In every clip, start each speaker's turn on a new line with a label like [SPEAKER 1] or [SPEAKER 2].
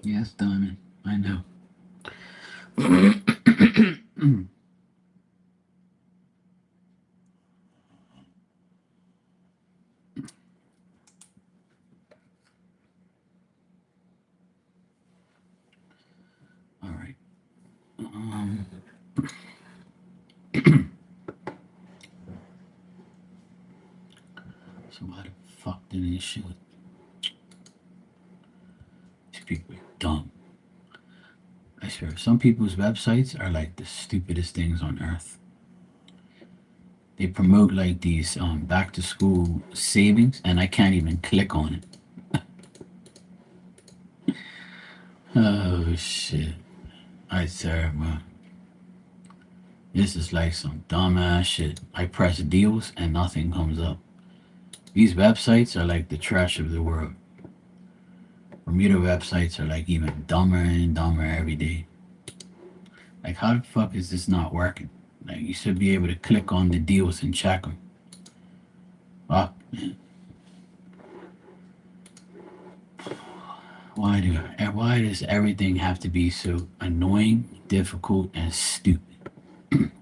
[SPEAKER 1] Yes, Diamond. I know. All right. Um, so why the fuck did this shit? These people are dumb. I swear, some people's websites are like the stupidest things on earth. They promote like these back to school savings, and I can't even click on it. Oh shit! I swear, man. This is like some dumbass shit. I press deals and nothing comes up. These websites are like the trash of the world. Bermuda websites are like even dumber and dumber every day. Like, how the fuck is this not working? Like, you should be able to click on the deals and check them. Fuck, man. Why does everything have to be so annoying, difficult, and stupid?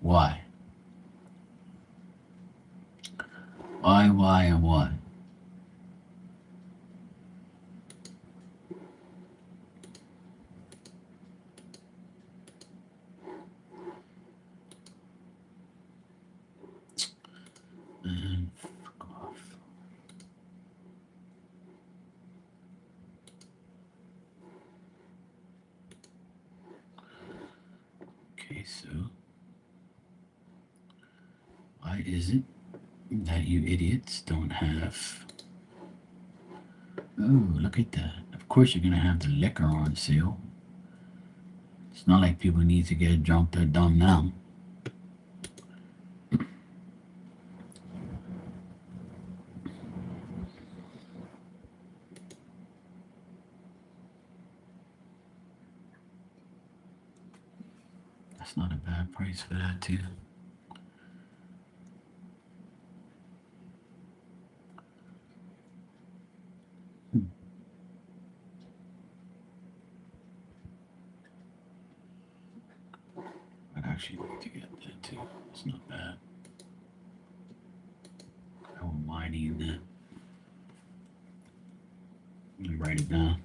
[SPEAKER 1] Why? Why, and why? Man, fuck off. Okay, so why is it that you idiots don't have? Oh, look at that. Of course, you're gonna have the liquor on sale. It's not like people need to get drunk, they're dumb now. That's not a bad price for that, too. I'd actually like to get that, too. It's not bad. I won't mind eating that. Let me write it down.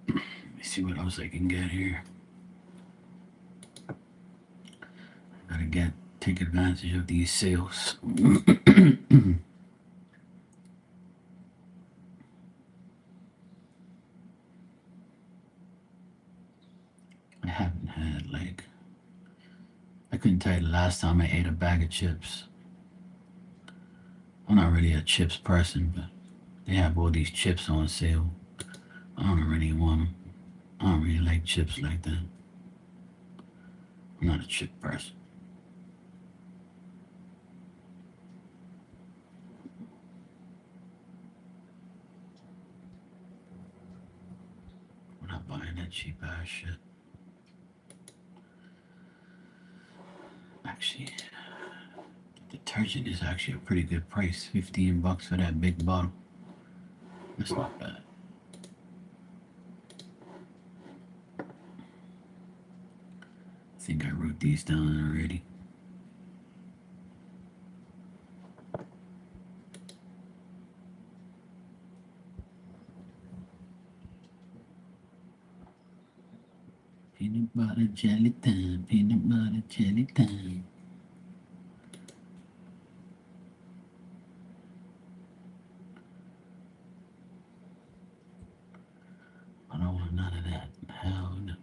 [SPEAKER 1] Let me see what else I can get here. Gotta take advantage of these sales. I haven't had like I couldn't tell you the last time I ate a bag of chips. I'm not really a chips person, but they have all these chips on sale. I don't really want them. I don't really like chips like that. I'm not a chip person. I'm not buying that cheap ass shit. Actually, the detergent is actually a pretty good price. 15 bucks for that big bottle. That's not bad. I think I wrote these down already. Peanut butter jelly time, peanut butter jelly time. I don't want none of that. Hell no.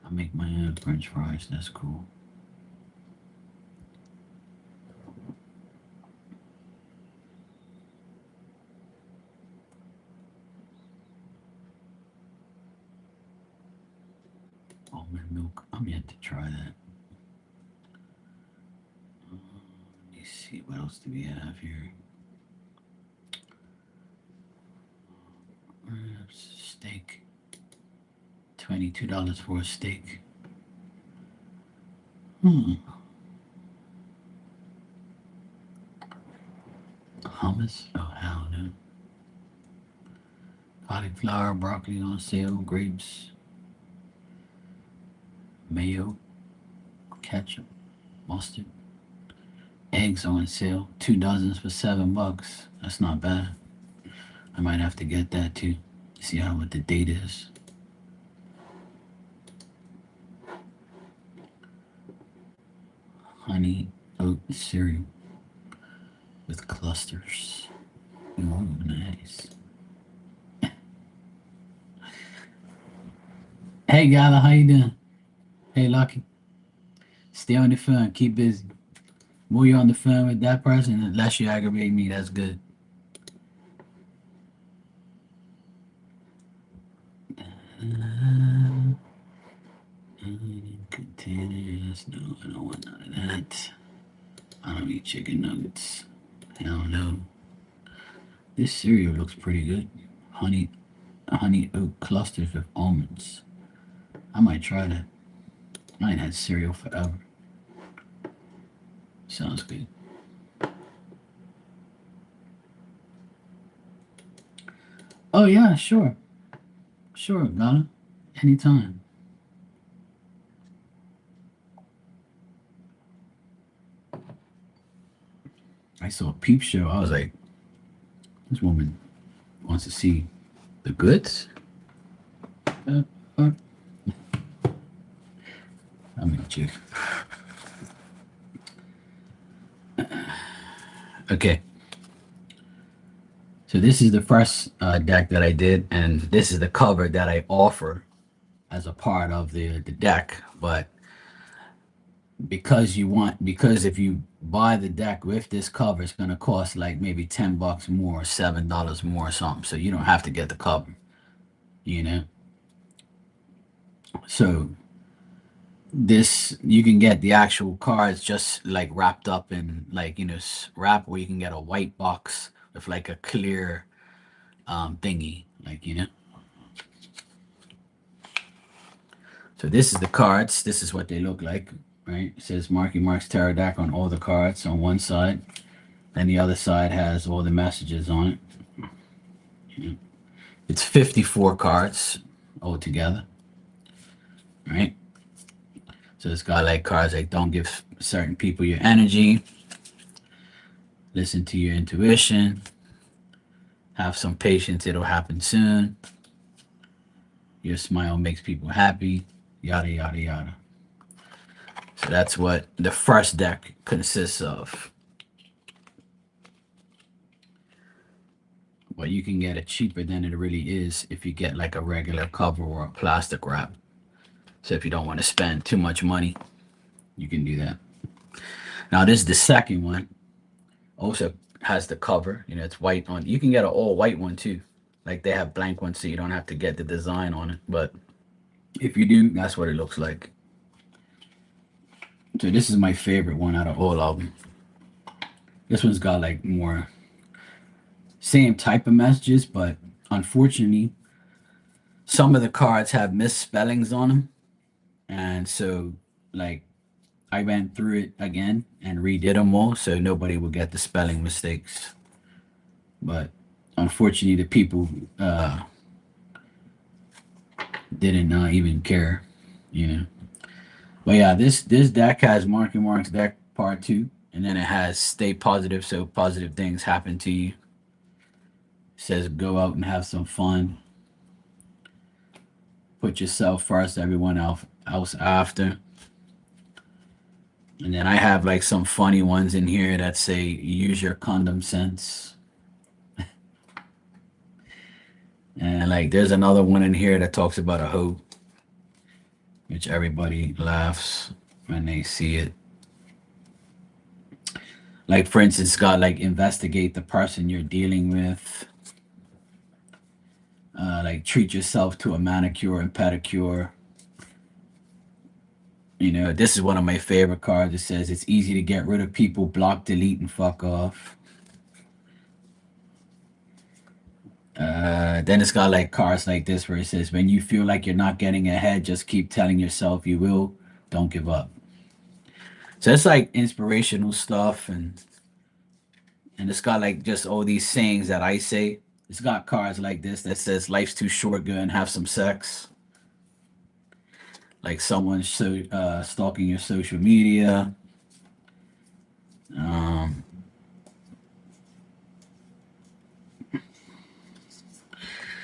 [SPEAKER 1] I make my own french fries, that's cool. Almond milk, I'm yet to try that. Let me see, what else do we have here? Steak. $22 for a steak. Hummus? Oh, hell no. Cauliflower, broccoli on sale, grapes, mayo, ketchup, mustard, eggs on sale. 2 dozens for $7. That's not bad. I might have to get that too. See how what the date is. Honey oat cereal with clusters. Ooh, nice. Hey, Gala, how you doing? Hey, Lucky. Stay on the phone. Keep busy. More you're on the phone with that person, the less you aggravate me. That's good. Containers. No, I don't want none of that. I don't eat chicken nuggets. Hell no. This cereal looks pretty good. Honey oat clusters with almonds. I might try that. I ain't had cereal forever. Sounds good. Oh yeah, sure. Sure, Ghana. Anytime. I saw a peep show. I was like, this woman wants to see the goods. Uh, uh, I'm a chick. Okay. So this is the first deck that I did, and this is the cover that I offer as a part of the deck. But because if you buy the deck with this cover, it's gonna cost like maybe $10 more, $7 more, or something. So you don't have to get the cover, you know. So this you can get the actual cards just like wrapped up in like wrap, or you can get a white box with like a clear thingy, like So this is the cards. This is what they look like, right? It says Marky Mark's Tarot Deck on all the cards on one side, and the other side has all the messages on it. It's 54 cards altogether, right? So it's got like cards like don't give certain people your energy, listen to your intuition, have some patience, it'll happen soon, your smile makes people happy, yada, yada, yada. So that's what the first deck consists of. But you can get it cheaper than it really is if you get like a regular cover or a plastic wrap. So if you don't want to spend too much money, you can do that. Now this is the second one. Also has the cover. It's white on. You can get an all white one too. Like they have blank ones, so you don't have to get the design on it. But if you do, that's what it looks like. So this is my favorite one out of all of them. This one's got like more same type of messages, but unfortunately, some of the cards have misspellings on them, and so like I went through it again and redid them all so nobody would get the spelling mistakes. But unfortunately, the people didn't even care, you know. But yeah, this deck has Marky Mark's deck part two, and then it has stay positive, so positive things happen to you. It says go out and have some fun. Put yourself first, everyone else after. And then I have like some funny ones in here that say use your condom sense. And like there's another one in here that talks about a hoe, which everybody laughs when they see it. Like for instance, it's got like investigate the person you're dealing with. Like treat yourself to a manicure and pedicure. You know, this is one of my favorite cards. It says it's easy to get rid of people, block, delete, and fuck off. Then it's got like cards like this where it says when you feel like you're not getting ahead, just keep telling yourself you will. Don't give up. So it's like inspirational stuff, and it's got like just all these sayings that I say. It's got cards like this that says life's too short, go and have some sex. Like someone stalking your social media. Um,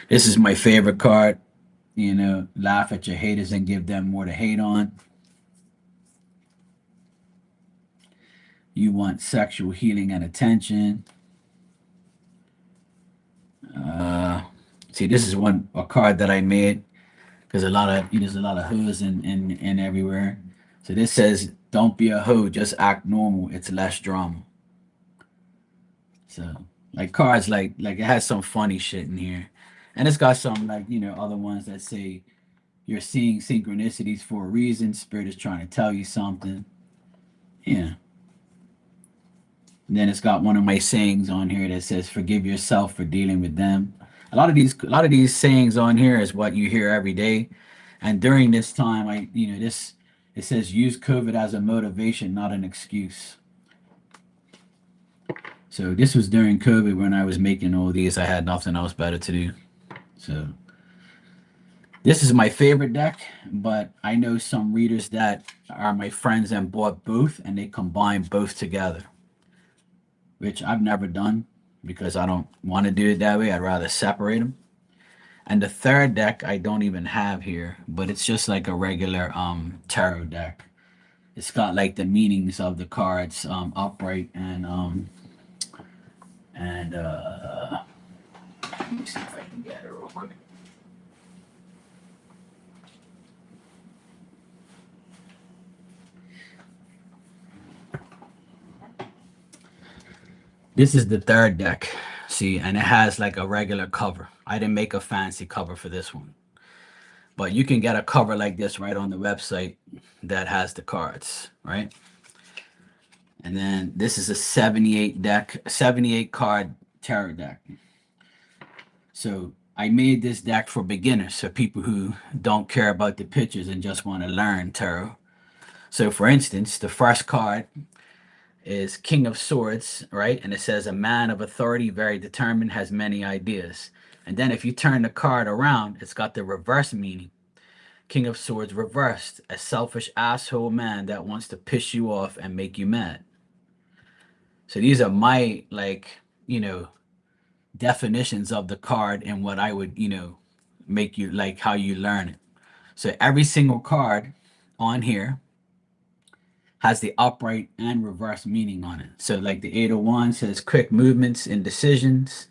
[SPEAKER 1] this is my favorite card. You know, laugh at your haters and give them more to hate on. You want sexual healing and attention. Uh, See, this is a card that I made because there's a lot of hoes in everywhere. So this says, "Don't be a hoe, just act normal. It's less drama." So like cards like it has some funny shit in here, and it's got some like other ones that say you're seeing synchronicities for a reason. Spirit is trying to tell you something. Yeah. And then it's got one of my sayings on here that says, "Forgive yourself for dealing with them." A lot of these sayings on here is what you hear every day. And during this time, this it says use COVID as a motivation, not an excuse. So this was during COVID when I was making all these. I had nothing else better to do. So this is my favorite deck, but I know some readers that are my friends and bought both, and they combine both together, which I've never done because I don't want to do it that way. I'd rather separate them. And the third deck I don't even have here, but it's just like a regular tarot deck. It's got like the meanings of the cards upright and let me see if I can get it real quick. This is the third deck. See, and it has like a regular cover. I didn't make a fancy cover for this one. But you can get a cover like this right on the website that has the cards, right? And then this is a 78 card tarot deck. So I made this deck for beginners, so people who don't care about the pictures and just want to learn tarot. So for instance, the first card is King of Swords, right? And it says a man of authority, very determined, has many ideas. And then if you turn the card around, it's got the reverse meaning. King of Swords reversed, a selfish asshole man that wants to piss you off and make you mad. So these are my definitions of the card and what I would, make you like how you learn it. So every single card on here has the upright and reverse meaning on it. So like the 801 says quick movements in decisions,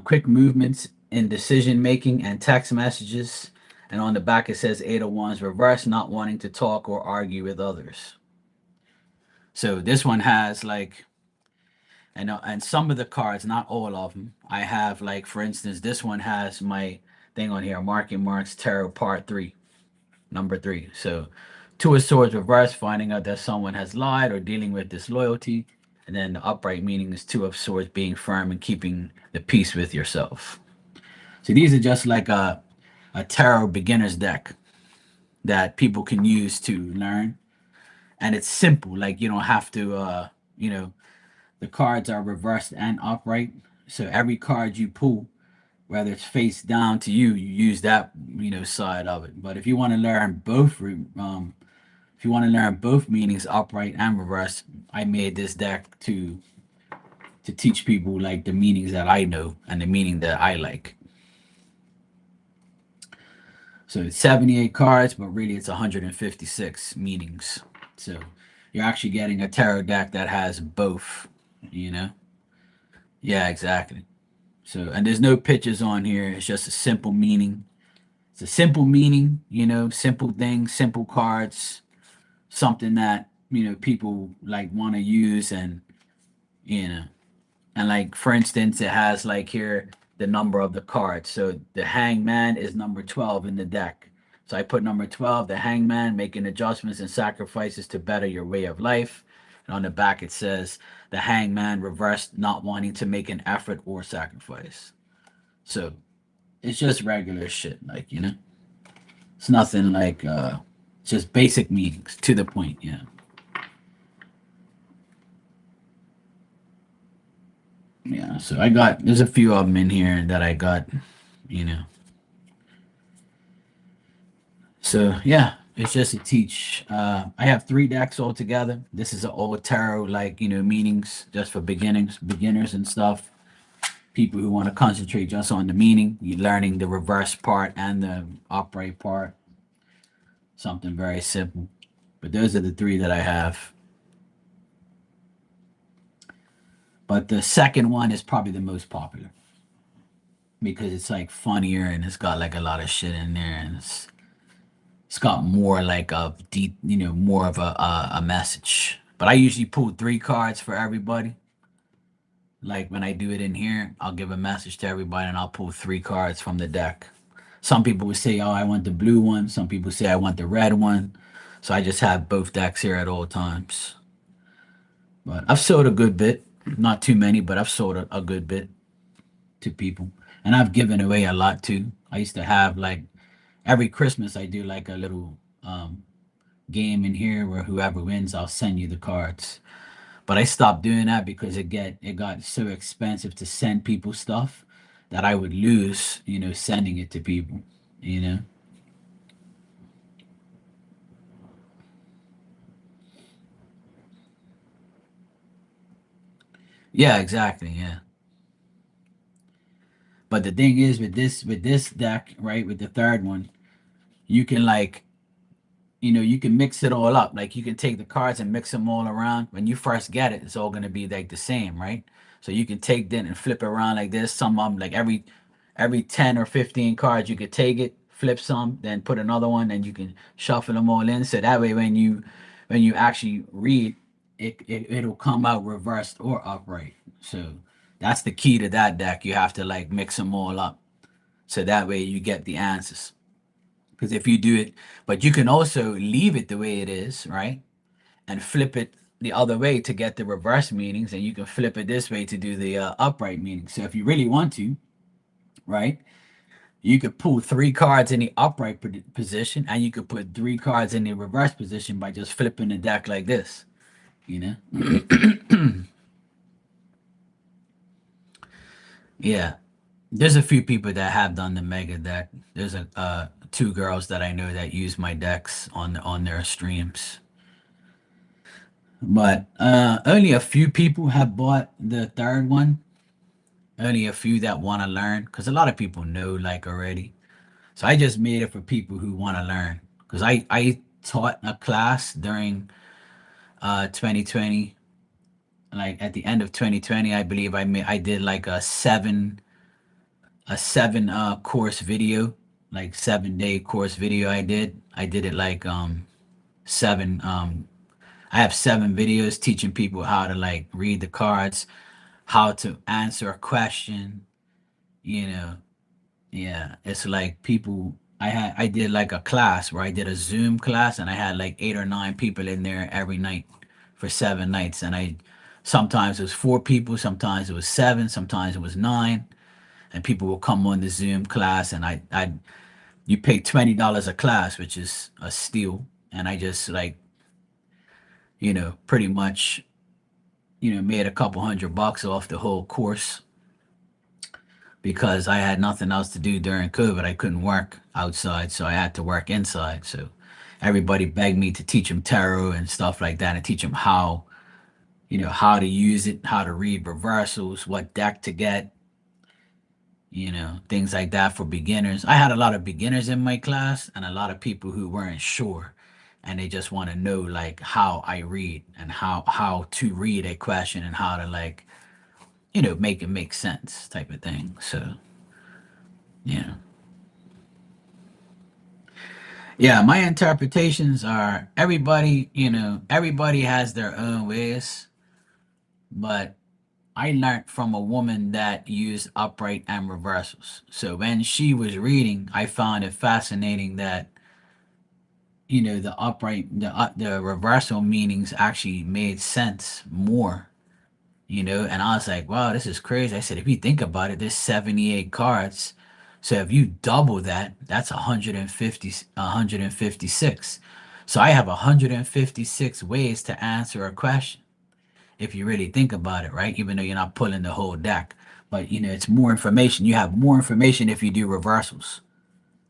[SPEAKER 1] quick movements in decision making and text messages. And on the back it says 801's reverse, not wanting to talk or argue with others. So this one has like, and some of the cards, not all of them. I have like, for instance, this one has my thing on here, Marky Mark's Tarot Part 3, number 3. So Two of Swords reverse, finding out that someone has lied or dealing with disloyalty. And then the upright meaning is Two of Swords, being firm and keeping the peace with yourself. So these are just like a tarot beginner's deck that people can use to learn. and it's simple. Like you don't have to, you know, the cards are reversed and upright. So every card you pull, whether it's face down to you, you use that, side of it. But if you want to learn both, if you want to learn both meanings, upright and reverse, I made this deck to teach people like the meanings that I know and the meaning that I like. So it's 78 cards, but really it's 156 meanings. So you're actually getting a tarot deck that has both, you know? Yeah, exactly. So, and there's no pictures on here. It's just a simple meaning. It's a simple meaning, simple things, simple cards, something that, people like want to use you know, and like for instance, it has like here the number of the cards. So the hangman is number 12 in the deck. So I put number 12, the hangman, making adjustments and sacrifices to better your way of life. And on the back it says the hangman reversed, not wanting to make an effort or sacrifice. So it's just regular shit, like, It's nothing like just basic meanings to the point, yeah. Yeah, so there's a few of them in here that I got, you know. So yeah, it's just to teach. I have three decks altogether. This is an old tarot, like meanings, just for beginners and stuff. People who want to concentrate just on the meaning, you learning the reverse part and the upright part. Something very simple. But those are the three that I have. But the second one is probably the most popular because it's like funnier and it's got like a lot of shit in there and it's got more like a deep, more of a message. But I usually pull three cards for everybody. Like when I do it in here, I'll give a message to everybody and I'll pull three cards from the deck. Some people would say, "Oh, I want the blue one." Some people say, "I want the red one." So I just have both decks here at all times. But I've sold a good bit, not too many, but I've sold a good bit to people, and I've given away a lot too. I used to have like every Christmas I do like a little game in here where whoever wins, I'll send you the cards. But I stopped doing that because it got so expensive to send people stuff that I would lose, sending it to people, you know. Yeah, exactly. Yeah. But the thing is with this deck, right, with the third one, you can like you can mix it all up. Like you can take the cards and mix them all around. When you first get it, it's all gonna be like the same, right? So you can take that and flip it around like this. Some of them, like every 10 or 15 cards, you could take it, flip some, then put another one, and you can shuffle them all in. So that way, when you actually read, it'll come out reversed or upright. So that's the key to that deck. You have to like mix them all up, so that way you get the answers. Because if you do it, but you can also leave it the way it is, right? And flip it the other way to get the reverse meanings, and you can flip it this way to do the upright meaning. So if you really want to, right, you could pull three cards in the upright position, and you could put three cards in the reverse position by just flipping the deck like this, you know? Yeah. There's a few people that have done the mega deck. There's a two girls that I know that use my decks on their streams. But only a few people have bought the third one. Only a few that want to learn, because a lot of people know like already. So I just made it for people who want to learn. Because I taught a class during 2020, like at the end of 2020, I believe I did like a seven course video, like 7 day course video. I did it like seven I have 7 videos teaching people how to like read the cards, how to answer a question, you know. Yeah, it's like people I did like a class where I did a Zoom class and I had like 8 or 9 people in there every night for 7 nights. And I sometimes it was 4 people, sometimes it was seven, sometimes it was nine. And people will come on the Zoom class and I you pay $20 a class, which is a steal. And I just like pretty much, made a couple $100 off the whole course because I had nothing else to do during COVID. I couldn't work outside, so I had to work inside. So everybody begged me to teach them tarot and stuff like that and teach them how to use it, how to read reversals, what deck to get, things like that for beginners. I had a lot of beginners in my class and a lot of people who weren't sure and they just want to know like how I read and how to read a question and how to like, make it make sense type of thing. So, yeah. Yeah, my interpretations are everybody has their own ways, but I learned from a woman that used upright and reversals. So when she was reading, I found it fascinating that the reversal meanings actually made sense more. And I was like, wow, this is crazy. I said, if you think about it, there's 78 cards. So if you double that, that's 150, 156. So I have 156 ways to answer a question if you really think about it, right? Even though you're not pulling the whole deck. But it's more information. You have more information if you do reversals.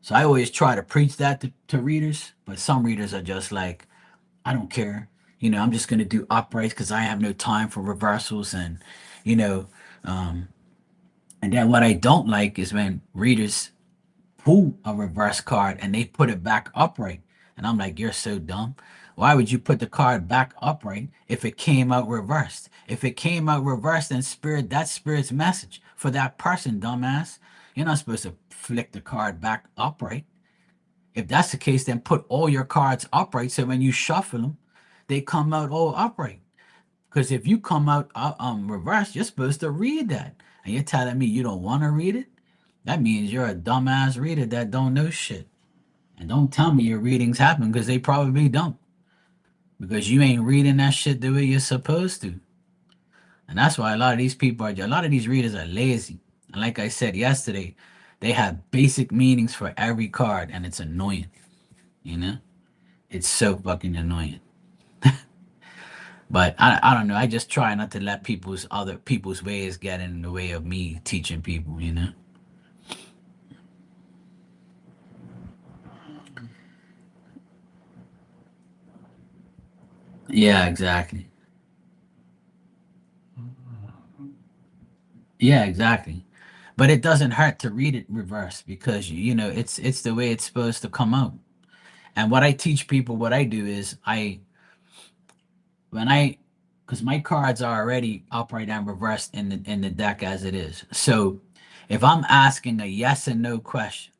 [SPEAKER 1] So I always try to preach that to readers, but some readers are just like, I don't care. I'm just gonna do uprights because I have no time for reversals, and you know, um, and then what I don't like is when readers pull a reverse card and they put it back upright, and I'm like, you're so dumb. Why would you put the card back upright if it came out reversed? If it came out reversed, then that's spirit's message for that person, dumbass. You're not supposed to flick the card back upright. If that's the case, then put all your cards upright so when you shuffle them, they come out all upright. Because if you come out reversed, you're supposed to read that. And you're telling me you don't want to read it? That means you're a dumbass reader that don't know shit. And don't tell me your readings happen because they probably don't. Because you ain't reading that shit the way you're supposed to. And that's why a lot of these readers are lazy. And like I said yesterday, they have basic meanings for every card and it's annoying, you know? It's so fucking annoying. But I don't know. I just try not to let other people's ways get in the way of me teaching people. Yeah, exactly. Yeah, exactly. But it doesn't hurt to read it reverse because it's the way it's supposed to come out. And what I teach people, what I do is when I because my cards are already upright and reversed in the deck as it is. So if I'm asking a yes and no question,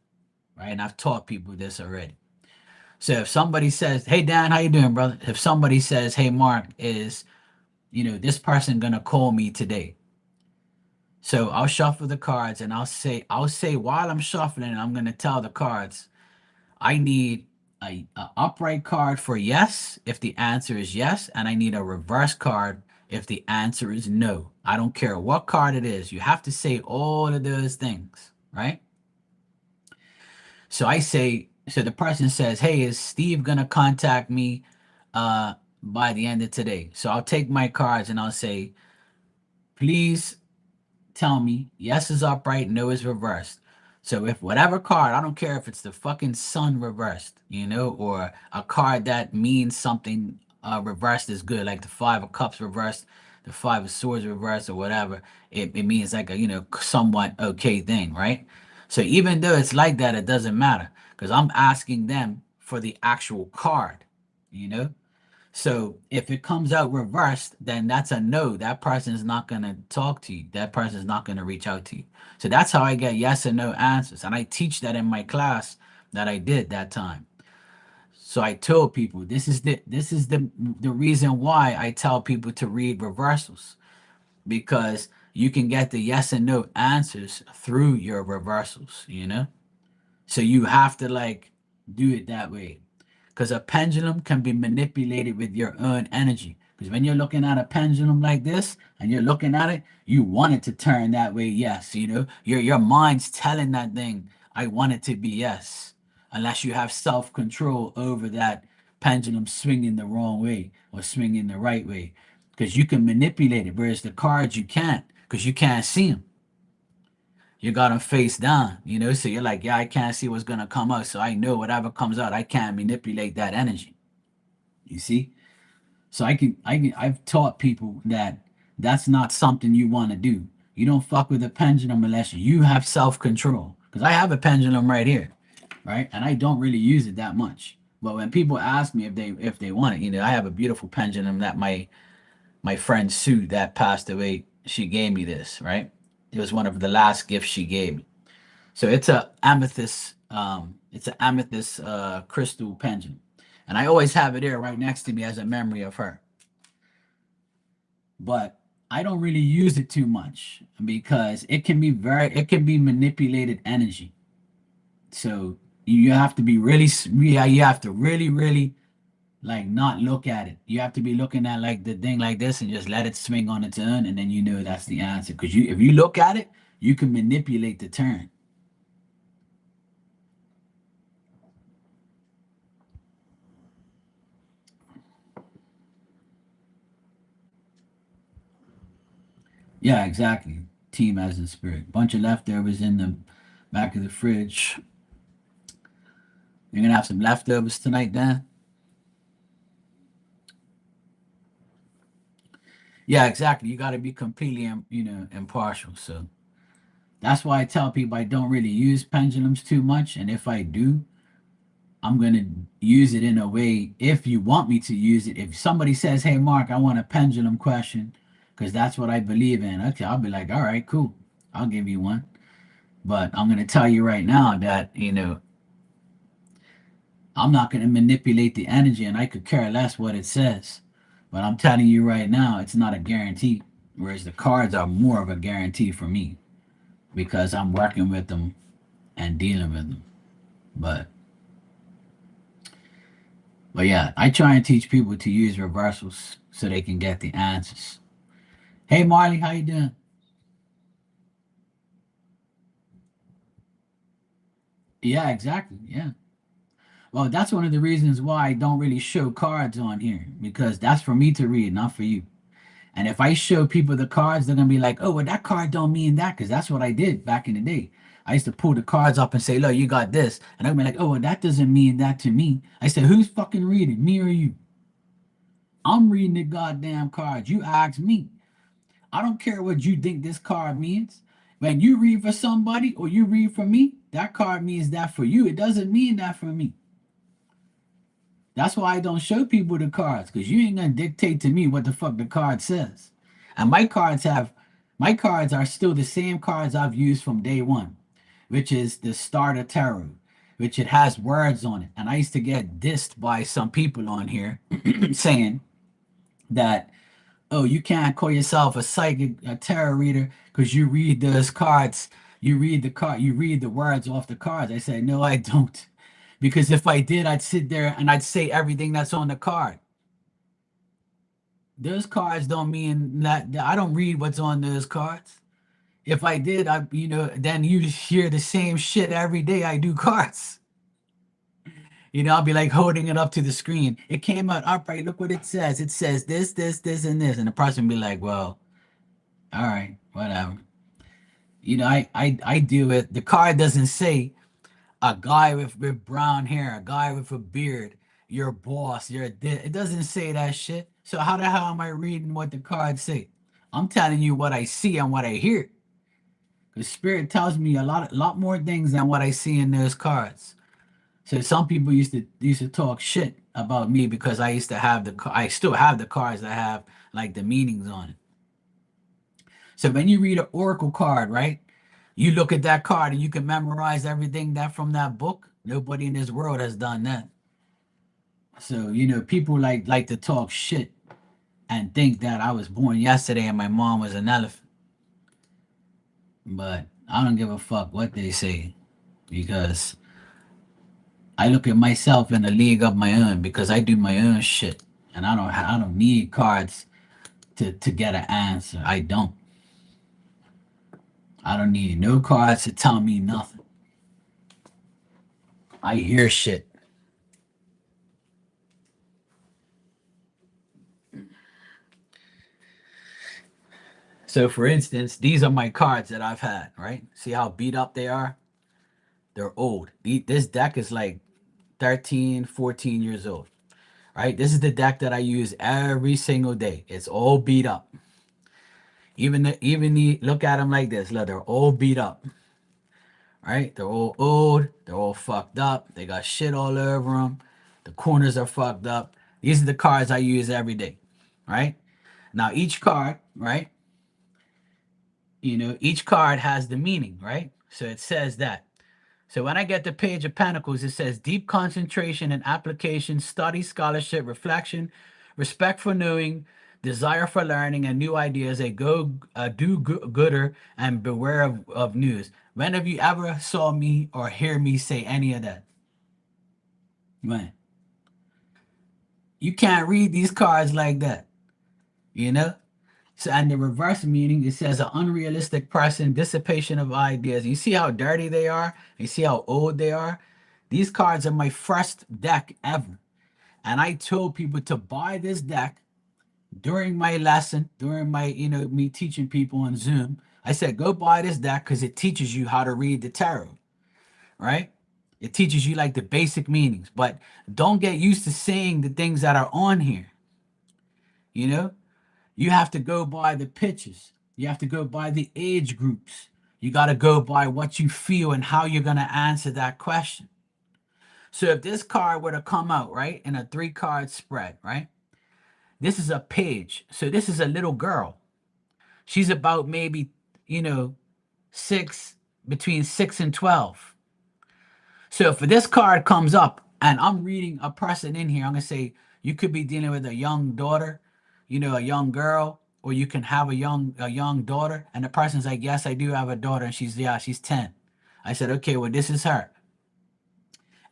[SPEAKER 1] right? And I've taught people this already. So if somebody says, "Hey Dan, how you doing, brother?" If somebody says, "Hey Mark, is this person gonna call me today?" So I'll shuffle the cards and I'll say while I'm shuffling, I'm gonna tell the cards, I need a upright card for yes if the answer is yes, and I need a reverse card if the answer is no. I don't care what card it is. You have to say all of those things, right? So the person says, "Hey, is Steve gonna contact me by the end of today?" So I'll take my cards and I'll say, "Please tell me yes is upright, no is reversed." So if whatever card, I don't care if it's the fucking sun reversed, or a card that means something reversed is good, like the five of cups reversed, the five of swords reversed, or whatever. It means like a somewhat okay thing, right? So even though it's like that, it doesn't matter because I'm asking them for the actual card, you know. So if it comes out reversed, then that's a no. That person is not going to talk to you. That person is not going to reach out to you. So that's how I get yes and no answers. And I teach that in my class that I did that time. So I told people this is the reason why I tell people to read reversals because you can get the yes and no answers through your reversals. So you have to like do it that way because a pendulum can be manipulated with your own energy. Because when you're looking at a pendulum like this and you're looking at it, you want it to turn that way, yes. Your mind's telling that thing, I want it to be yes. Unless you have self-control over that pendulum swinging the wrong way or swinging the right way, because you can manipulate it, whereas the cards you can't, because you can't see them. You got them face down, so you're like, yeah, I can't see what's going to come out, so I know whatever comes out, I can't manipulate that energy. You see? So I've taught people that that's not something you want to do. You don't fuck with a pendulum unless you have self-control. Because I have a pendulum right here, right? And I don't really use it that much. But when people ask me if they want it, I have a beautiful pendulum that my friend Sue that passed away, she gave me this, right? It was one of the last gifts she gave me. So it's an amethyst crystal pendulum. And I always have it there right next to me as a memory of her. But I don't really use it too much because it can be manipulated energy. So you have to be really, yeah, you have to really, really like not look at it. You have to be looking at like the thing like this and just let it swing on its own, and then that's the answer. Because if you look at it, you can manipulate the turn. Yeah, exactly. Team as in spirit. Bunch of leftovers in the back of the fridge. You're gonna have some leftovers tonight, Dan? Yeah, exactly. You got to be completely, impartial. So that's why I tell people I don't really use pendulums too much, and if I do, I'm gonna use it in a way. If you want me to use it, if somebody says, "Hey, Mark, I want a pendulum question," because that's what I believe in. Okay, I'll be like, "All right, cool. I'll give you one." But I'm gonna tell you right now that I'm not gonna manipulate the energy, and I could care less what it says. But I'm telling you right now, it's not a guarantee. Whereas the cards are more of a guarantee for me because I'm working with them and dealing with them. But but yeah, I try and teach people to use reversals so they can get the answers. Hey Marley, how you doing? Yeah, exactly. Yeah. Well, that's one of the reasons why I don't really show cards on here because that's for me to read, not for you. And if I show people the cards, they're gonna be like, "Oh, well, that card don't mean that," because that's what I did back in the day. I used to pull the cards up and say, "Look, you got this," and I'd be like, "Oh, well, that doesn't mean that to me." I said, "Who's fucking reading, me or you?" I'm reading the goddamn cards. You ask me. I don't care what you think this card means. When you read for somebody or you read for me, that card means that for you. It doesn't mean that for me. That's why I don't show people the cards, because you ain't gonna dictate to me what the fuck the card says. And my cards are still the same cards I've used from day one, which is the starter tarot, which it has words on it. And I used to get dissed by some people on here saying that, oh, you can't call yourself a psychic, a tarot reader, because you read those cards. You read the words off the cards. I said, no, I don't. Because if I did, I'd sit there and I'd say everything that's on the card. Those cards don't mean that I don't read what's on those cards. If I did, then you hear the same shit every day I do cards. I'll be like holding it up to the screen. It came out upright. Look what it says. It says this, this, this, and this. And the person be like, well, all right, whatever. I deal with the card doesn't say a guy with brown hair, a guy with a beard, your boss, it doesn't say that shit. So how the hell am I reading what the cards say? I'm telling you what I see and what I hear. The spirit tells me a lot more things than what I see in those cards. So some people used to talk shit about me because I used to have I still have the cards that have like the meanings on it. So when you read an oracle card, right? You look at that card and you can memorize everything that from that book. Nobody in this world has done that. So, people like to talk shit and think that I was born yesterday and my mom was an elephant. But I don't give a fuck what they say because I look at myself in a league of my own because I do my own shit. And I don't need cards to get an answer. I don't need no cards to tell me nothing. I hear shit. So, for instance, these are my cards that I've had, right? See how beat up they are? They're old. This deck is like 13, 14 years old, right? This is the deck that I use every single day. It's all beat up. Even the look at them like this. Look, they're all beat up, right? They're all old. They're all fucked up. They got shit all over them. The corners are fucked up. These are the cards I use every day, right? Now each card, right? Each card has the meaning, right? So it says that. So when I get the Page of Pentacles, it says deep concentration and application, study, scholarship, reflection, respect for knowing, desire for learning and new ideas, a gooder, and beware of news. When have you ever saw me or hear me say any of that? When? You can't read these cards like that, you know? So, and the reverse meaning, it says an unrealistic person, dissipation of ideas. You see how dirty they are? You see how old they are? These cards are my first deck ever. And I told people to buy this deck during my lesson, during my, me teaching people on Zoom. I said, go buy this deck because it teaches you how to read the tarot, right? It teaches you like the basic meanings, but don't get used to saying the things that are on here, you know? You have to go by the pictures. You have to go by the age groups. You got to go by what you feel and how you're going to answer that question. So if this card were to come out, right, in a 3 card spread, right? This is a page. So this is a little girl. She's about maybe, you know, 6, between 6 and 12. So if this card comes up and I'm reading a person in here, I'm going to say you could be dealing with a young daughter, a young girl, or you can have a young daughter, and the person's like, "Yes, I do have a daughter," and she's 10. I said, "Okay, well, this is her."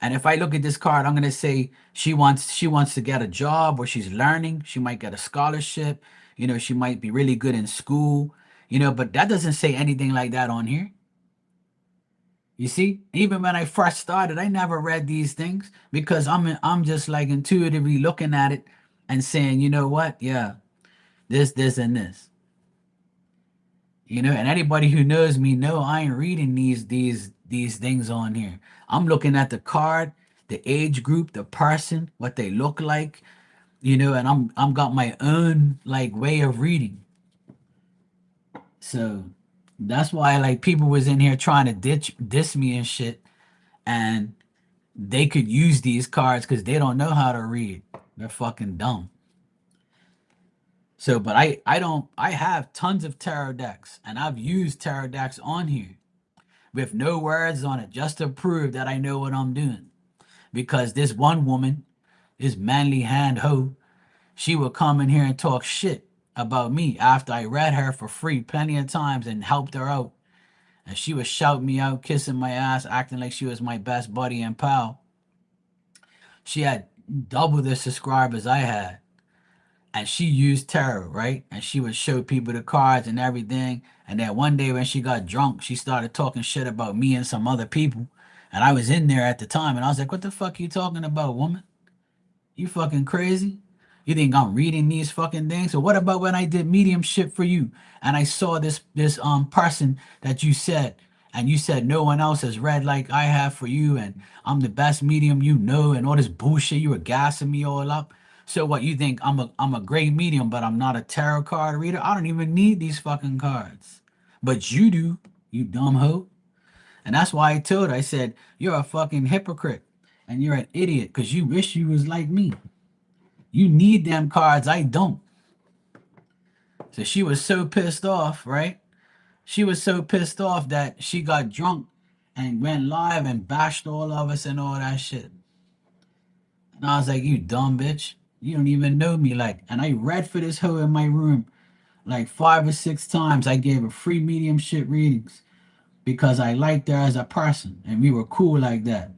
[SPEAKER 1] And if I look at this card, I'm going to say she wants to get a job, or she's learning, she might get a scholarship, she might be really good in school, but that doesn't say anything like that on here. You see, even when I first started, I never read these things because I'm just like intuitively looking at it and saying, you know what? Yeah, this, and this. And anybody who knows me know I ain't reading these things on here. I'm looking at the card, the age group, the person, what they look like, and I'm got my own like way of reading. So that's why like people was in here trying to diss me and shit, and they could use these cards because they don't know how to read. They're fucking dumb. So, but I have tons of tarot decks, and I've used tarot decks on here with no words on it just to prove that I know what I'm doing. Because this one woman, this manly hand hoe, she would come in here and talk shit about me after I read her for free plenty of times and helped her out. And she would shout me out, kissing my ass, acting like she was my best buddy and pal. She had double the subscribers I had. And she used tarot, right? And she would show people the cards and everything. And then one day when she got drunk, she started talking shit about me and some other people. And I was in there at the time, and I was like, "What the fuck you talking about, woman? You fucking crazy? You think I'm reading these fucking things? So what about when I did mediumship for you and I saw this person that you said, and you said no one else has read like I have for you, and I'm the best medium and all this bullshit, you were gassing me all up. So what, you think I'm a great medium, but I'm not a tarot card reader? I don't even need these fucking cards. But you do, you dumb hoe. And that's why I told her, I said, you're a fucking hypocrite and you're an idiot because you wish you was like me. You need them cards. I don't. So she was so pissed off, right? She was so pissed off that she got drunk and went live and bashed all of us and all that shit. And I was like, you dumb bitch. You don't even know me. Like, and I read for this hoe in my room like 5 or 6 times. I gave her free mediumship readings because I liked her as a person and we were cool like that.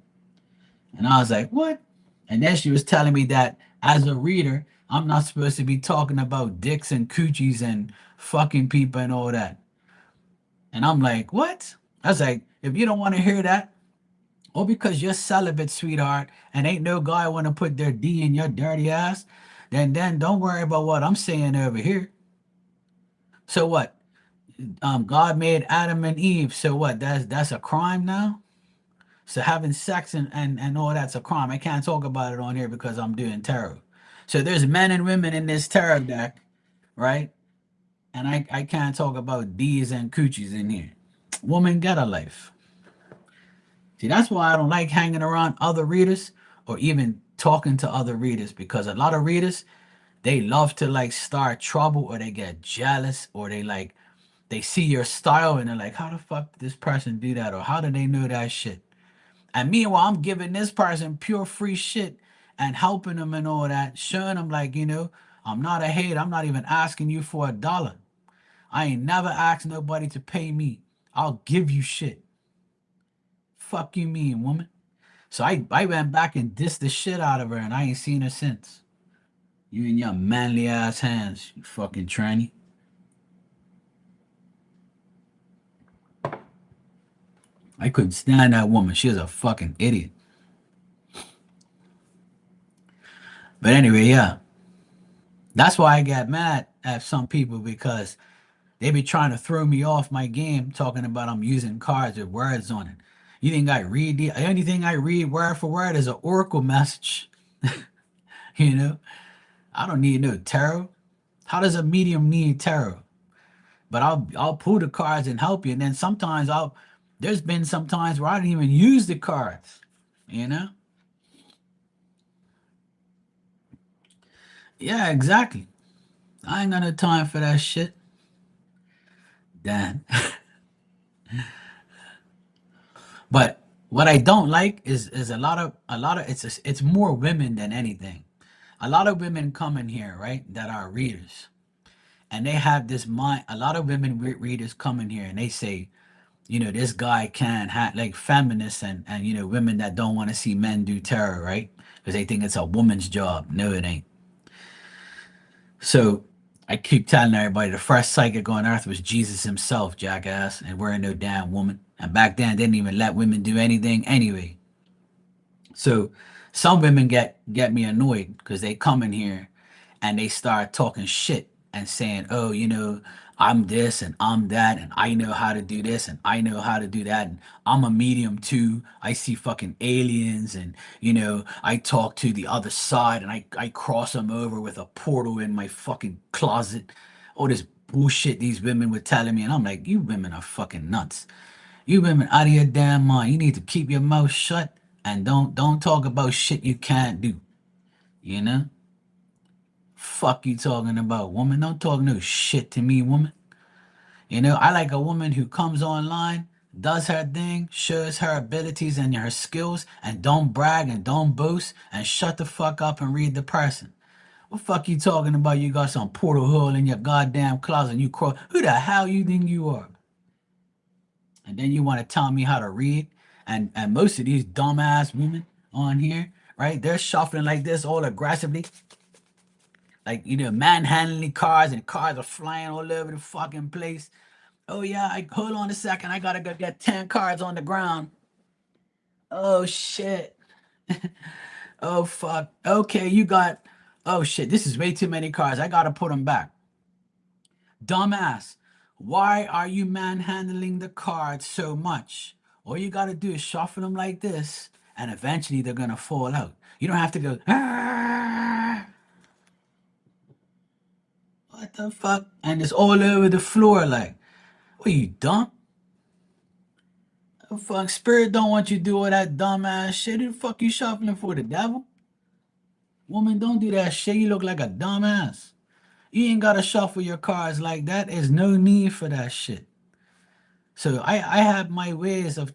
[SPEAKER 1] And I was like, what? And then she was telling me that as a reader, I'm not supposed to be talking about dicks and coochies and fucking people and all that. And I'm like, what? I was like, if you don't want to hear that, or because you're celibate, sweetheart, and ain't no guy want to put their D in your dirty ass, then don't worry about what I'm saying over here. So what? God made Adam and Eve. So what? That's a crime now. So having sex and all that's a crime. I can't talk about it on here because I'm doing tarot. So there's men and women in this tarot deck, right? And I can't talk about D's and coochies in here. Woman, get a life. See, that's why I don't like hanging around other readers or even talking to other readers because a lot of readers, they love to like start trouble or they get jealous or they see your style and they're like, how the fuck did this person do that? Or how did they know that shit? And meanwhile, I'm giving this person pure free shit and helping them and all that, showing them like, I'm not a hater. I'm not even asking you for $1. I ain't never asked nobody to pay me. I'll give you shit. Fuck you mean, woman. So I went back and dissed the shit out of her and I ain't seen her since. You in your manly ass hands, you fucking tranny. I couldn't stand that woman. She was a fucking idiot. But anyway, yeah. That's why I got mad at some people because they be trying to throw me off my game talking about I'm using cards with words on it. You think I read the only thing I read word for word is an oracle message. you know? I don't need no tarot. How does a medium need tarot? But I'll pull the cards and help you. And then sometimes there's been some times where I didn't even use the cards. You know? Yeah, exactly. I ain't got no time for that shit. Dan. But what I don't like is a lot of it's more women than anything. A lot of women come in here, right, that are readers. And they have this mind. A lot of women readers come in here and they say, this guy can't have like feminists and women that don't want to see men do tarot, right? Because they think it's a woman's job. No, it ain't. So I keep telling everybody the first psychic on earth was Jesus himself, jackass, and we're no damn woman. And back then, they didn't even let women do anything anyway. So some women get me annoyed because they come in here and they start talking shit and saying, "Oh, I'm this and I'm that and I know how to do this and I know how to do that and I'm a medium too. I see fucking aliens and I talk to the other side and I cross them over with a portal in my fucking closet." All this bullshit these women were telling me and I'm like, "You women are fucking nuts. You women out of your damn mind. You need to keep your mouth shut and don't talk about shit you can't do. You know? Fuck you talking about, woman. Don't talk no shit to me, woman. I like a woman who comes online, does her thing, shows her abilities and her skills, and don't brag and don't boast and shut the fuck up and read the person. What fuck you talking about? You got some portal hole in your goddamn closet and you crawl. Who the hell you think you are? And then you want to tell me how to read. And most of these dumbass women on here, right? They're shuffling like this all aggressively, like manhandling cars and cars are flying all over the fucking place. Oh yeah, I hold on a second. I gotta go get 10 cards on the ground. Oh shit. Oh fuck. Okay, you got. Oh shit, this is way too many cards. I gotta put them back. Dumbass, why are you manhandling the cards so much? All you gotta do is shuffle them like this, and eventually they're gonna fall out. You don't have to go, "Ah, what the fuck?" And it's all over the floor like, what you dumb? The fuck, spirit don't want you to do all that dumbass shit. Who the fuck you shuffling for, the devil? Woman, don't do that shit. You look like a dumbass. You ain't gotta shuffle your cards like that. There's no need for that shit. So I have my ways of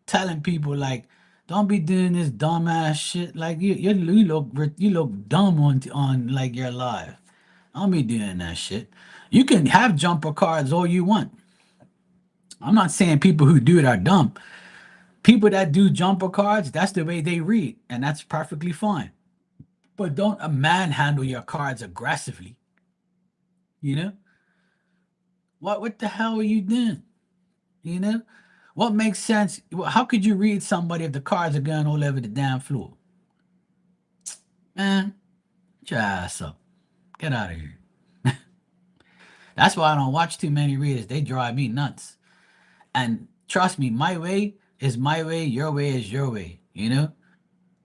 [SPEAKER 1] telling people like, don't be doing this dumbass shit. Like you look dumb on like your live. Don't be doing that shit. You can have jumper cards all you want. I'm not saying people who do it are dumb. People that do jumper cards, that's the way they read, and that's perfectly fine. But don't manhandle your cards aggressively. You know what the hell are you doing? You know what makes sense? How could you read somebody if the cards are going all over the damn floor? Man, get your ass up. Get out of here. That's why I don't watch too many readers. They drive me nuts. And trust me, my way is my way, your way is your way, you know?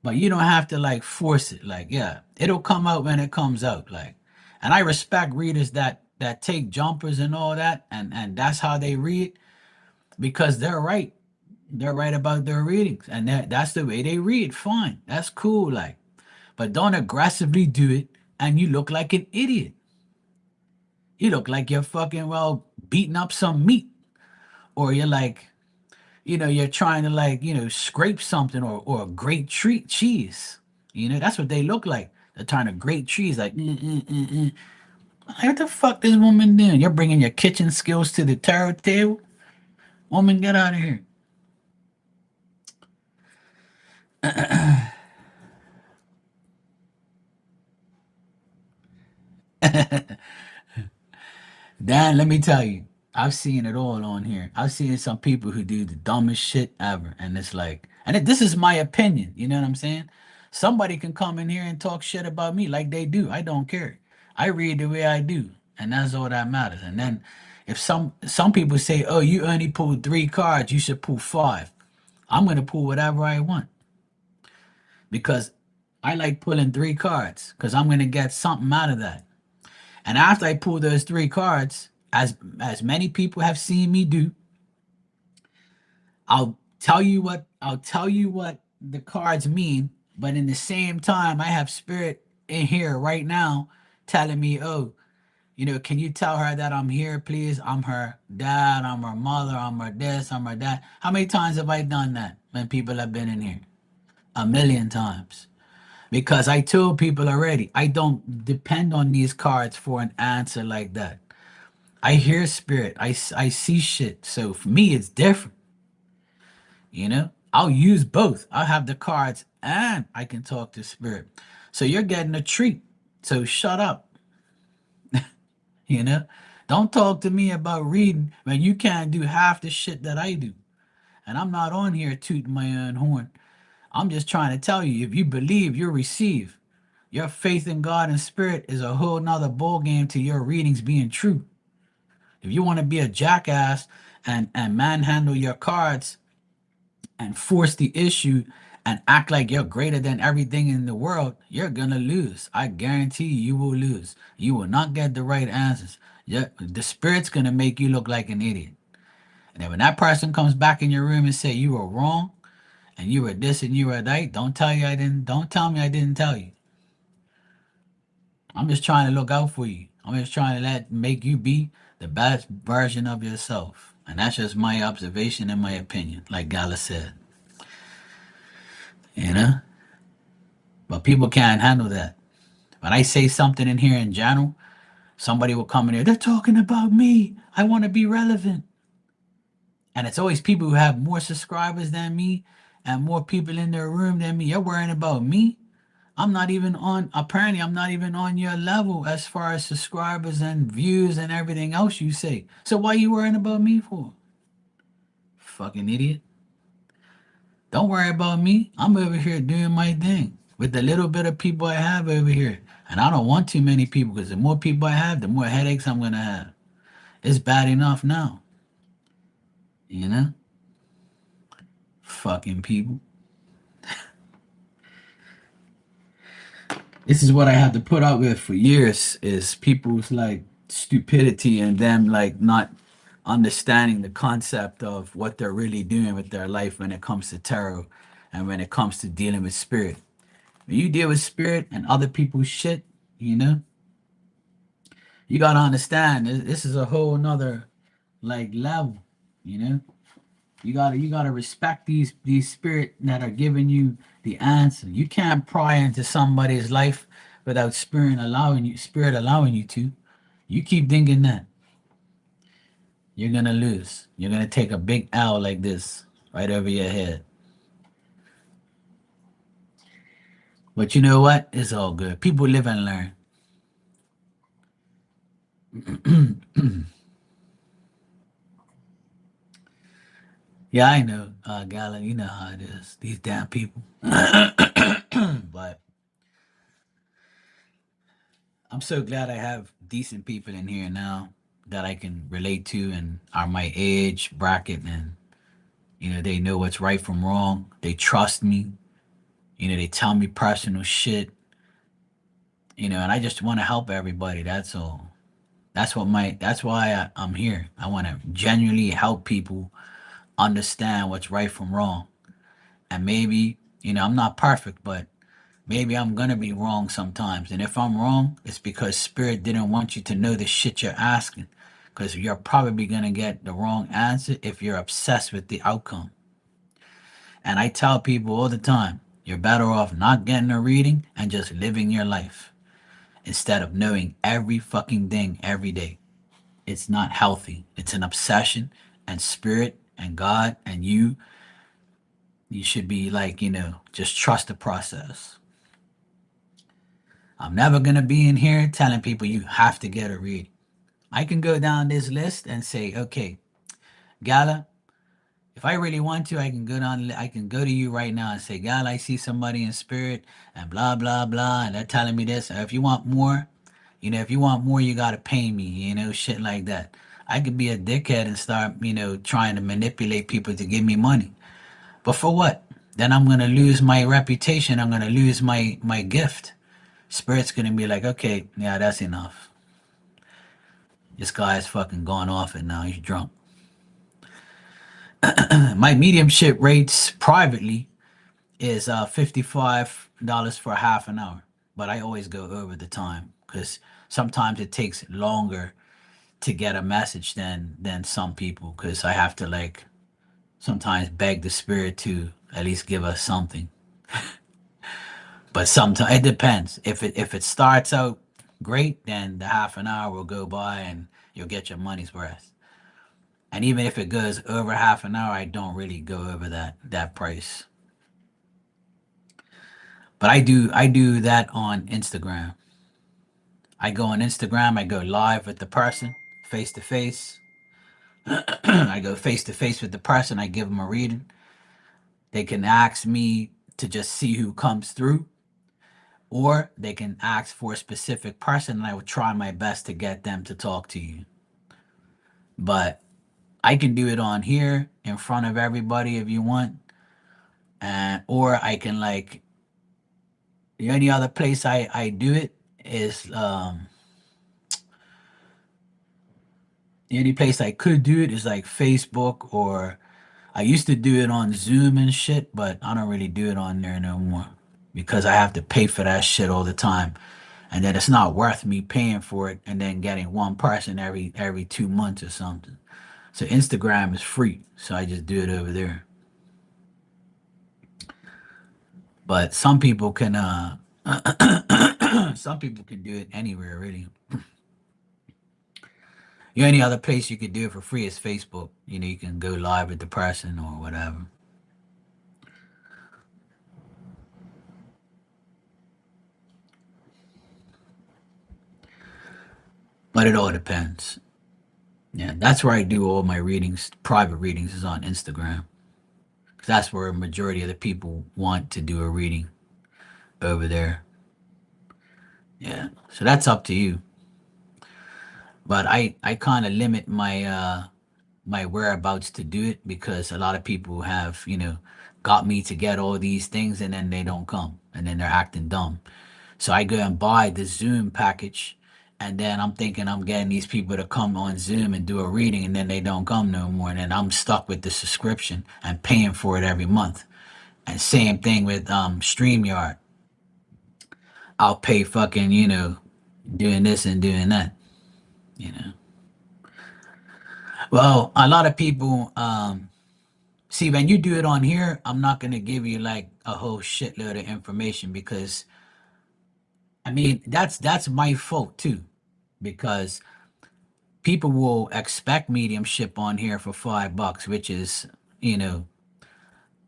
[SPEAKER 1] But you don't have to like force it. Like, yeah, it'll come out when it comes out. Like, and I respect readers that take jumpers and all that, and that's how they read because they're right. They're right about their readings, and that's the way they read. Fine, that's cool. Like, but don't aggressively do it, and you look like an idiot. You look like you're fucking well beating up some meat, or you're like, you're trying to like, scrape something or grate treat cheese. That's what they look like. They're trying to grate cheese, like, Like, what the fuck this woman doing? You're bringing your kitchen skills to the tarot table? Woman, get out of here. Dan, let me tell you, I've seen it all on here. I've seen some people who do the dumbest shit ever, and it's like, this is my opinion. You know what I'm saying? Somebody can come in here and talk shit about me like they do. I don't care. I read the way I do, and that's all that matters. And then, if some people say, "Oh, you only pulled 3 cards, you should pull 5," I'm gonna pull whatever I want because I like pulling 3 cards because I'm gonna get something out of that. And after I pull those 3 cards, as many people have seen me do, I'll tell you what the cards mean, but in the same time, I have spirit in here right now telling me, "Oh, can you tell her that I'm here, please? I'm her dad, I'm her mother, I'm her this, I'm her that." How many times have I done that when people have been in here? A million times. Because I told people already, I don't depend on these cards for an answer like that. I hear spirit. I see shit. So for me, it's different. I'll use both. I'll have the cards and I can talk to spirit. So you're getting a treat. So shut up. You know? Don't talk to me about reading when you can't do half the shit that I do. And I'm not on here tooting my own horn. I'm just trying to tell you, if you believe, you'll receive. Your faith in God and spirit is a whole nother ball game to your readings being true. If you want to be a jackass and manhandle your cards and force the issue and act like you're greater than everything in the world, you're gonna lose. I guarantee you will lose. You will not get the right answers. The spirit's gonna make you look like an idiot. And then when that person comes back in your room and say you were wrong and you were this and you were that, don't tell me I didn't tell you. I'm just trying to look out for you. I'm just trying to make you be the best version of yourself. And that's just my observation and my opinion, like Gala said. You know? But people can't handle that. When I say something in here in general, somebody will come in here, they're talking about me. I want to be relevant. And it's always people who have more subscribers than me and more people in their room than me. You're worrying about me? Apparently, I'm not even on your level as far as subscribers and views and everything else you say. So why you worrying about me for? Fucking idiot. Don't worry about me. I'm over here doing my thing with the little bit of people I have over here. And I don't want too many people because the more people I have, the more headaches I'm going to have. It's bad enough now. You know? Fucking people. This is what I had to put up with for years is people's like stupidity and them like not understanding the concept of what they're really doing with their life when it comes to tarot and when it comes to dealing with spirit. When you deal with spirit and other people's shit, you know, you gotta understand this is a whole nother like level, you know. You gotta respect these spirit that are giving you the answer. You can't pry into somebody's life without spirit allowing you to. You keep thinking that you're gonna lose. You're gonna take a big L like this right over your head. But you know what? It's all good. People live and learn. Yeah, I know, Galen. You know how it is. These damn people. But I'm so glad I have decent people in here now. that I can relate to and are my age bracket, and they know what's right from wrong. They trust me. They tell me personal shit. And I just want to help everybody. That's all. That's why I'm here. I want to genuinely help people understand what's right from wrong. And maybe, I'm not perfect, but maybe I'm gonna be wrong sometimes. And if I'm wrong, it's because Spirit didn't want you to know the shit you're asking. Because you're probably gonna get the wrong answer if you're obsessed with the outcome. And I tell people all the time, you're better off not getting a reading and just living your life instead of knowing every fucking thing every day. It's not healthy. It's an obsession, and Spirit and God and you should be like, just trust the process. I'm never going to be in here telling people you have to get a reading. I can go down this list and say, okay, Gala, if I really want to, I can go to you right now and say, Gala, I see somebody in spirit and blah, blah, blah. And they're telling me this. If you want more, you got to pay me, shit like that. I could be a dickhead and start, trying to manipulate people to give me money. But for what? Then I'm going to lose my reputation. I'm going to lose my gift. Spirit's going to be like, okay, yeah, that's enough. This guy's fucking gone off it now. He's drunk. My mediumship rates privately is $55 for half an hour. But I always go over the time because sometimes it takes longer to get a message than some people because I have to like sometimes beg the spirit to at least give us something. But sometimes it depends. If it starts out great, then the half an hour will go by and you'll get your money's worth. And even if it goes over half an hour, I don't really go over that price. But I do that on Instagram. I go on Instagram, I go live with the person, face to face. I go face to face with the person, I give them a reading. They can ask me to just see who comes through, or they can ask for a specific person, and I will try my best to get them to talk to you. But I can do it on here in front of everybody if you want, and or I can like the only other place I do it is the only place I could do it is like Facebook, or I used to do it on Zoom and shit, but I don't really do it on there no more because I have to pay for that shit all the time. And then it's not worth me paying for it and then getting one person every 2 months or something. So Instagram is free, so I just do it over there. But some people can do it anywhere really. The only other place you could do it for free is Facebook. You can go live with the person or whatever. But it all depends. Yeah, that's where I do all my readings. Private readings is on Instagram. 'Cause that's where a majority of the people want to do a reading over there. Yeah, so that's up to you. But I kind of limit my whereabouts to do it because a lot of people have got me to get all these things and then they don't come and then they're acting dumb. So I go and buy the Zoom package, and then I'm thinking I'm getting these people to come on Zoom and do a reading, and then they don't come no more, and then I'm stuck with the subscription and paying for it every month. And same thing with StreamYard. I'll pay fucking doing this and doing that. You know. Well, a lot of people see when you do it on here. I'm not gonna give you like a whole shitload of information because I mean that's my fault too because people will expect mediumship on here for $5, which is, you know,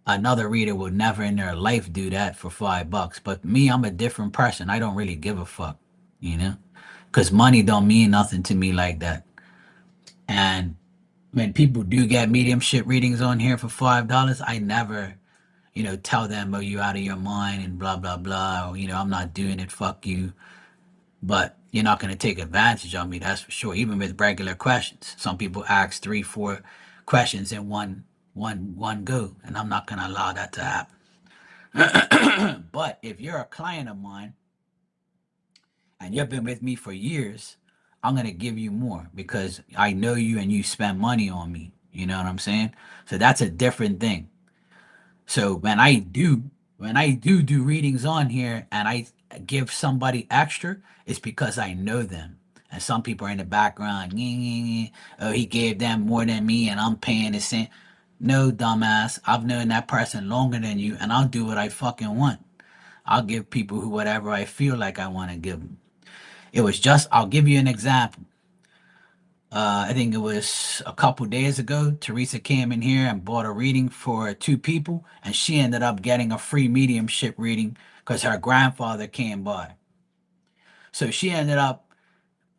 [SPEAKER 1] another reader would never in their life do that for $5. But me, I'm a different person. I don't really give a fuck, you know, because money don't mean nothing to me like that. And when people do get mediumship readings on here for $5, I never, tell them, oh, you out of your mind and blah, blah, blah. Or, I'm not doing it. Fuck you. But You're not going to take advantage of me, that's for sure. Even with regular questions, some people ask 3 4 questions in one go, and I'm not going to allow that to happen. But if you're a client of mine and you've been with me for years, I'm going to give you more because I know you and you spend money on me. You know what I'm saying? So that's a different thing. So when I do readings on here and I give somebody extra, it's because I know them. And some people are in the background, "Nyeh, nyeh, nyeh. Oh, he gave them more than me and I'm paying the same." No, dumbass. I've known that person longer than you and I'll do what I fucking want. I'll give people who whatever I feel like I want to give them. I'll give you an example. I think it was a couple days ago. Teresa came in here and bought a reading for 2 people, and she ended up getting a free mediumship reading because her grandfather came by. So she ended up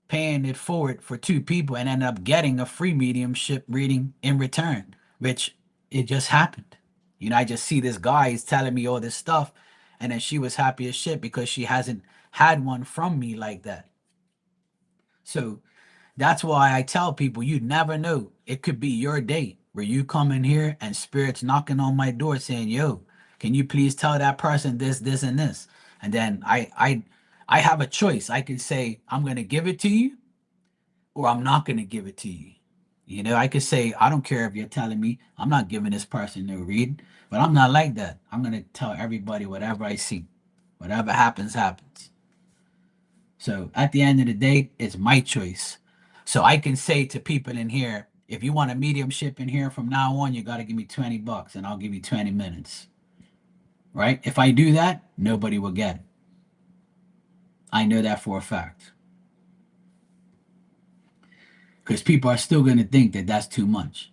[SPEAKER 1] paying it forward for 2 people and ended up getting a free mediumship reading in return, which it just happened. I just see this guy is telling me all this stuff, and then she was happy as shit because she hasn't had one from me like that. So that's why I tell people you never know. It could be your day where you come in here and spirits knocking on my door saying, "Yo, can you please tell that person this, this, and this?" And then I have a choice. I can say, "I'm gonna give it to you," or "I'm not gonna give it to you." I could say, "I don't care if you're telling me I'm not giving this person no reading," but I'm not like that. I'm gonna tell everybody whatever I see. Whatever happens, happens. So at the end of the day, it's my choice. So I can say to people in here, if you want a mediumship in here from now on, you got to give me $20 and I'll give you 20 minutes. Right? If I do that, nobody will get it. I know that for a fact. Because people are still going to think that that's too much.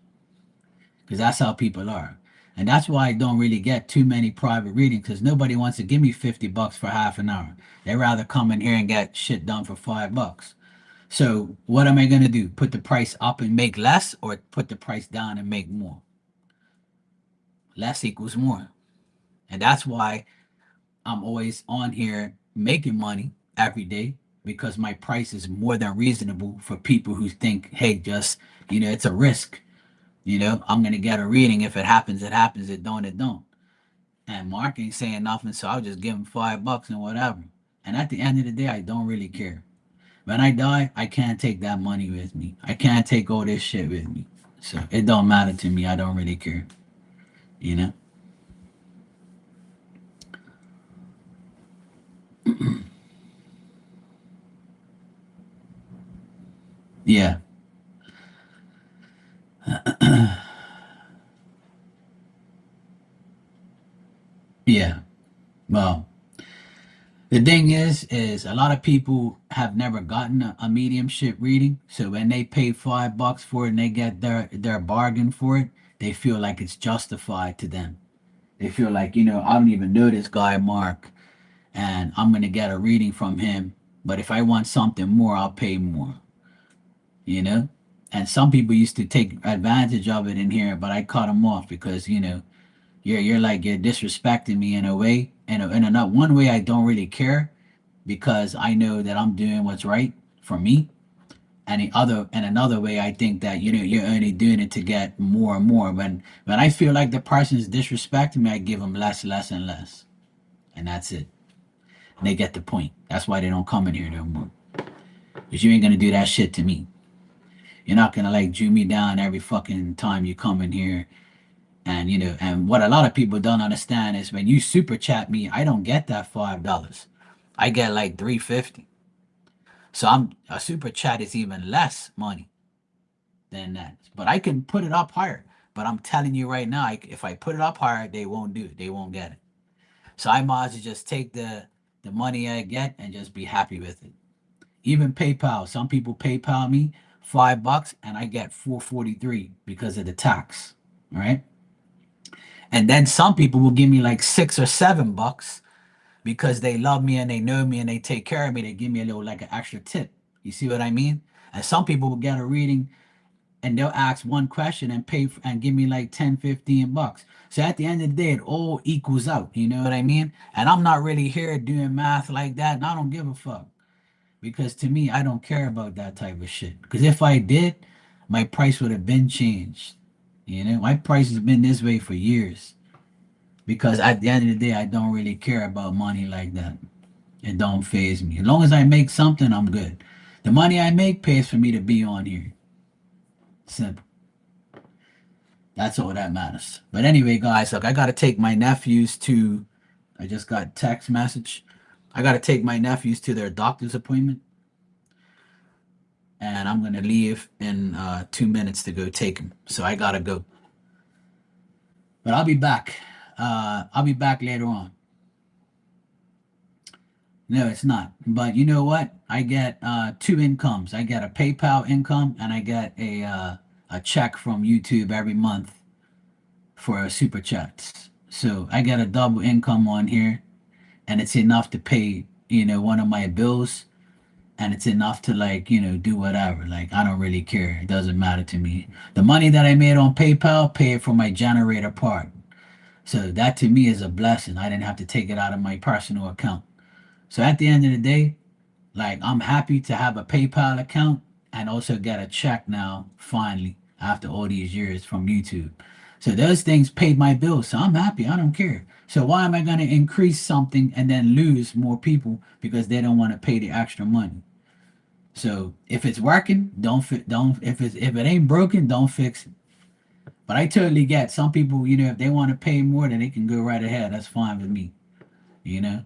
[SPEAKER 1] Because that's how people are. And that's why I don't really get too many private readings because nobody wants to give me $50 for half an hour. They rather come in here and get shit done for $5. So what am I gonna do? Put the price up and make less, or put the price down and make more? Less equals more, and that's why I'm always on here making money every day because my price is more than reasonable for people who think, hey, just it's a risk. I'm gonna get a reading. If it happens, it happens. It don't, it don't. And Mark ain't saying nothing, so I'll just give him $5 and whatever. And at the end of the day, I don't really care. When I die, I can't take that money with me. I can't take all this shit with me. So it don't matter to me. I don't really care. You know? Yeah. Yeah. Well, the thing is a lot of people have never gotten a mediumship reading. So when they pay $5 for it and they get their bargain for it, they feel like it's justified to them. They feel like, I don't even know this guy, Mark, and I'm gonna get a reading from him. But if I want something more, I'll pay more. you know. And some people used to take advantage of it in here, but I cut them off because you're disrespecting me in a way, and in another one way I don't really care because I know that I'm doing what's right for me. And another way I think that you're only doing it to get more and more. When I feel like the person is disrespecting me, I give them less, less, and less, and that's it. And they get the point. That's why they don't come in here no more. Because you ain't gonna do that shit to me. You're not gonna like Jew me down every fucking time you come in here. And what a lot of people don't understand is when you super chat me, I don't get that $5. I get like 350. So I'm a super chat is even less money than that. But I can put it up higher. But I'm telling you right now, if I put it up higher, they won't do it. They won't get it. So I might as well just take the money I get and just be happy with it. Even PayPal, some people PayPal me $5 and I get 443 because of the tax. Right? And then some people will give me like $6 or $7 because they love me and they know me and they take care of me. They give me a little like an extra tip. You see what I mean? And some people will get a reading and they'll ask one question and and give me like 10, $15. So at the end of the day, it all equals out. You know what I mean? And I'm not really here doing math like that, and I don't give a fuck. because to me, I don't care about that type of shit. Because if I did, my price would have been changed. You know, my price has been this way for years. Because at the end of the day, I don't really care about money like that. It don't phase me. As long as I make something, I'm good. The money I make pays for me to be on here. Simple. That's all that matters. But anyway, guys, look, I gotta take my nephews to. I just got text message. I gotta take my nephews to their doctor's appointment, and I'm gonna leave in 2 minutes to go take them. So I gotta go. But I'll be back. I'll be back later on. No, it's not. But you know what? I get two incomes. I get a PayPal income, and I get a check from YouTube every month for super chats. So I get a double income on here, and it's enough to pay, one of my bills, and it's enough to like, do whatever. Like I don't really care. It doesn't matter to me. The money that I made on PayPal paid for my generator part. So that to me is a blessing. I didn't have to take it out of my personal account. So at the end of the day, like I'm happy to have a PayPal account and also get a check now, finally, after all these years from YouTube. So those things paid my bills. So I'm happy. I don't care. So why am I gonna increase something and then lose more people because they don't want to pay the extra money? So if it's working, don't if it ain't broken, don't fix it. But I totally get some people, if they want to pay more, then they can go right ahead. That's fine with me. You know,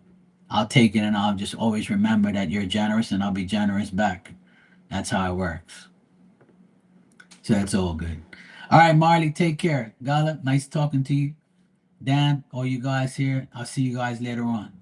[SPEAKER 1] I'll take it and I'll just always remember that you're generous and I'll be generous back. That's how it works. So that's all good. All right, Marley, take care. Gala, nice talking to you. Dan, all you guys here, I'll see you guys later on.